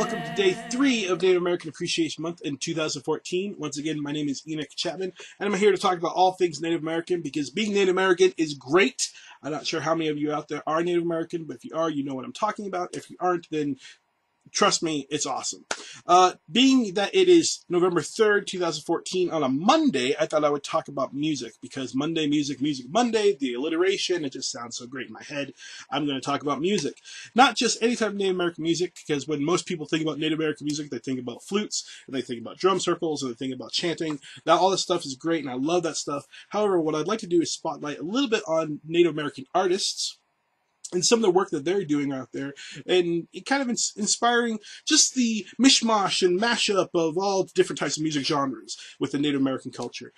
welcome to day 3 of Native American Appreciation Month in 2014. Once again, my name is Enoch Chapman, and I'm here to talk about all things Native American because being Native American is great. I'm not sure how many of you out there are Native American, but if you are, you know what I'm talking about. If you aren't, then trust me, it's awesome. Being that it is November 3rd, 2014 on a Monday, I thought I would talk about music because Monday, music Monday, the alliteration, it just sounds so great in my head. I'm going to talk about music. Not just any type of Native American music, because when most people think about Native American music, they think about flutes, and they think about drum circles, and they think about chanting. Now, all this stuff is great, and I love that stuff. However, what I'd like to do is spotlight a little bit on Native American artists and some of the work that they're doing out there, and it kind of inspiring just the mishmash and mashup of all different types of music genres with the Native American culture.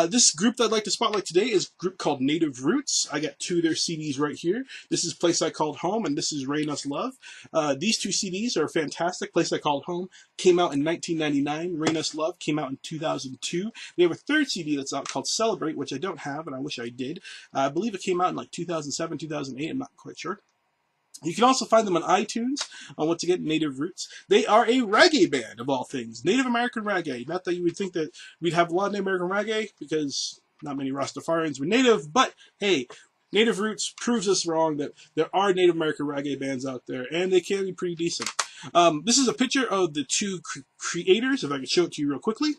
This group that I'd like to spotlight today is a group called Native Roots. I got 2 of their CDs right here. This is Place I Called Home, and this is Rain Us Love. These 2 CDs are fantastic. Place I Called Home came out in 1999. Rain Us Love came out in 2002. They have a 3rd CD that's out called Celebrate, which I don't have, and I wish I did. I believe it came out in like 2007, 2008. I'm not quite sure. You can also find them on iTunes, once again, Native Roots. They are a reggae band, of all things. Native American Reggae. Not that you would think that we'd have a lot of Native American Reggae, because not many Rastafarians were Native, but hey, Native Roots proves us wrong that there are Native American Reggae bands out there, and they can be pretty decent. This is a picture of the 2 creators, if I can show it to you real quickly.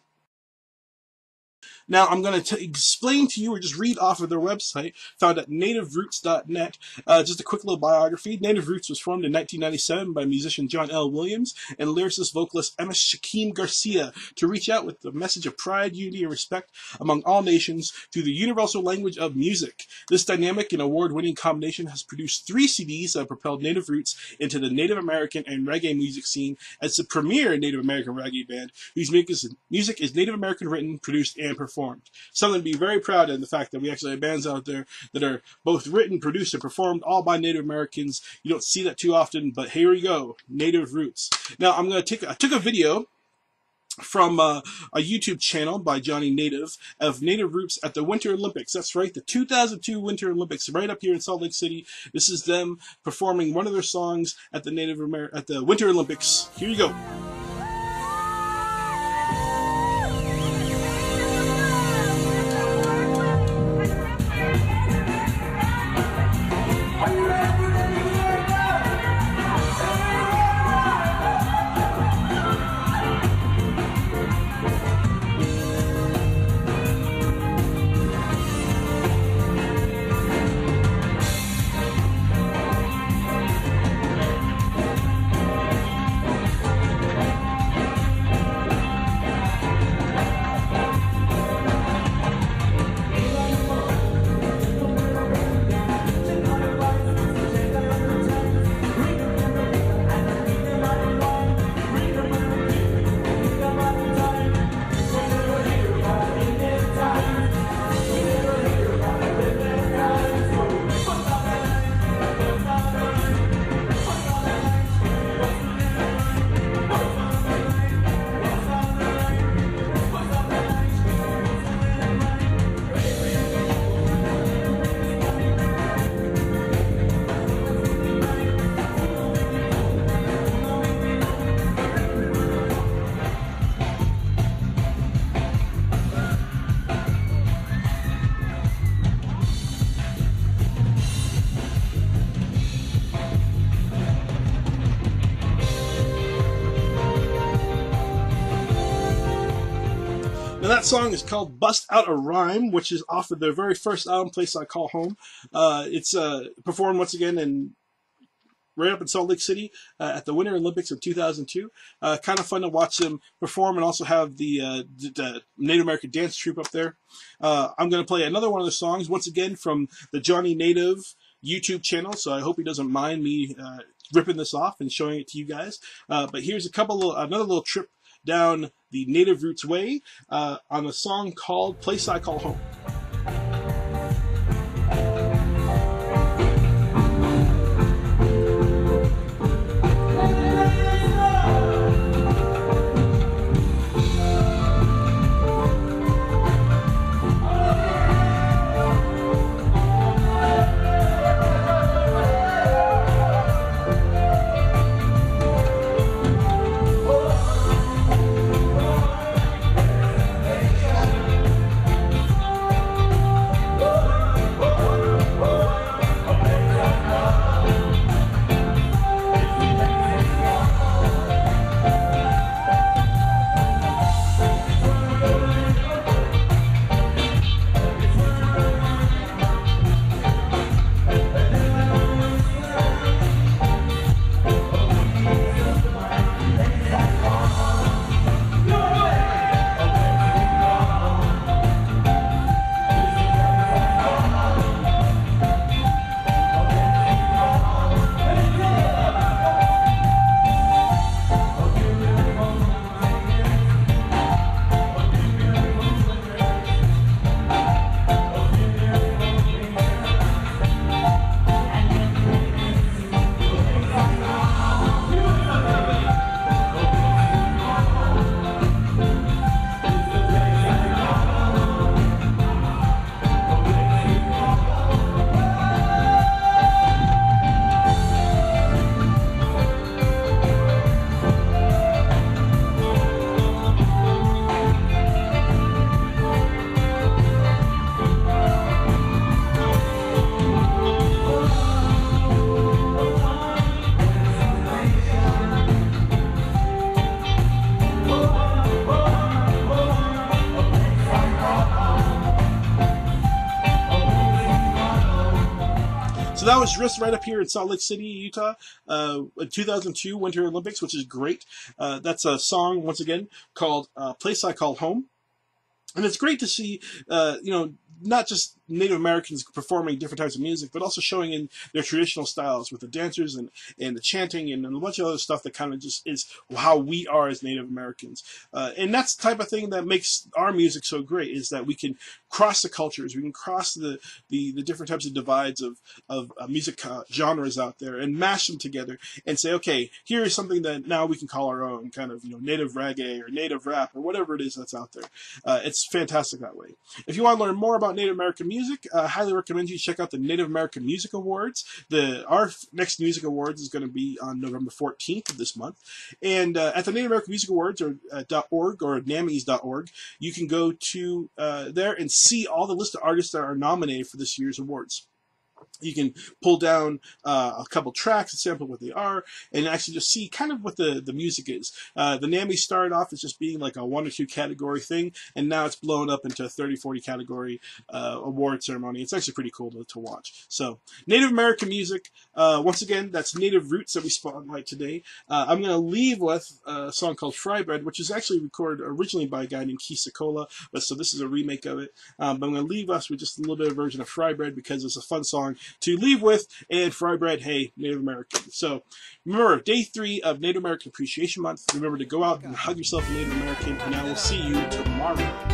Now, I'm going to explain to you, or just read off of their website, found at nativeroots.net, just a quick little biography. Native Roots was formed in 1997 by musician John L. Williams and lyricist vocalist Emma Shaquem Garcia to reach out with the message of pride, unity, and respect among all nations through the universal language of music. This dynamic and award-winning combination has produced 3 CDs that have propelled Native Roots into the Native American and reggae music scene as the premier Native American reggae band whose music is Native American written, produced, and performed. Something to be very proud of, the fact that we actually have bands out there that are both written, produced, and performed all by Native Americans. You don't see that too often, but here we go, Native Roots. Now, I took a video from a YouTube channel by JohnnyNative of Native Roots at the Winter Olympics. That's right, the 2002 Winter Olympics, right up here in Salt Lake City. This is them performing one of their songs at the Winter Olympics. Here you go. Now that song is called Bust Out a Rhyme, which is off of their very first album, Place I Call Home. It's performed once again right up in Salt Lake City at the Winter Olympics of 2002. Kind of fun to watch them perform, and also have the Native American dance troupe up there. I'm going to play another one of the songs, once again from the JohnnyNative YouTube channel, so I hope he doesn't mind me ripping this off and showing it to you guys. But here's another little trip down the Native Roots way on a song called Place I Call Home. So that was just right up here in Salt Lake City, Utah, 2002 Winter Olympics, which is great. That's a song, once again, called Place I Call Home. And it's great to see, not just Native Americans performing different types of music, but also showing in their traditional styles with the dancers and the chanting and a bunch of other stuff that kind of just is how we are as Native Americans. And that's the type of thing that makes our music so great, is that we can cross the cultures, we can cross the different types of divides of music genres out there and mash them together and say, okay, here is something that now we can call our own, kind of, native reggae or native rap or whatever it is that's out there. It's fantastic that way. If you want to learn more about Native American music, I highly recommend you check out the Native American Music Awards. Our next music awards is going to be on November 14th of this month. And at the Native American Music Awards, or .org or NAMIs.org, you can go to there and see all the list of artists that are nominated for this year's awards. You can pull down a couple tracks and sample what they are, and actually just see kind of what the music is. The NAMI started off as just being like a 1 or 2 category thing, and now it's blown up into a 30, 40 category award ceremony. It's actually pretty cool to watch. So, Native American music, once again, that's Native Roots that we spotlight today. I'm going to leave with a song called Fry Bread, which is actually recorded originally by a guy named Keith Secola, so this is a remake of it. But I'm going to leave us with just a little bit of version of Fry Bread because it's a fun song to leave with, and Fry Bread, hey, Native American. So remember, day 3 of Native American Appreciation Month. Remember to go out and hug yourself a Native American, and I will see you tomorrow.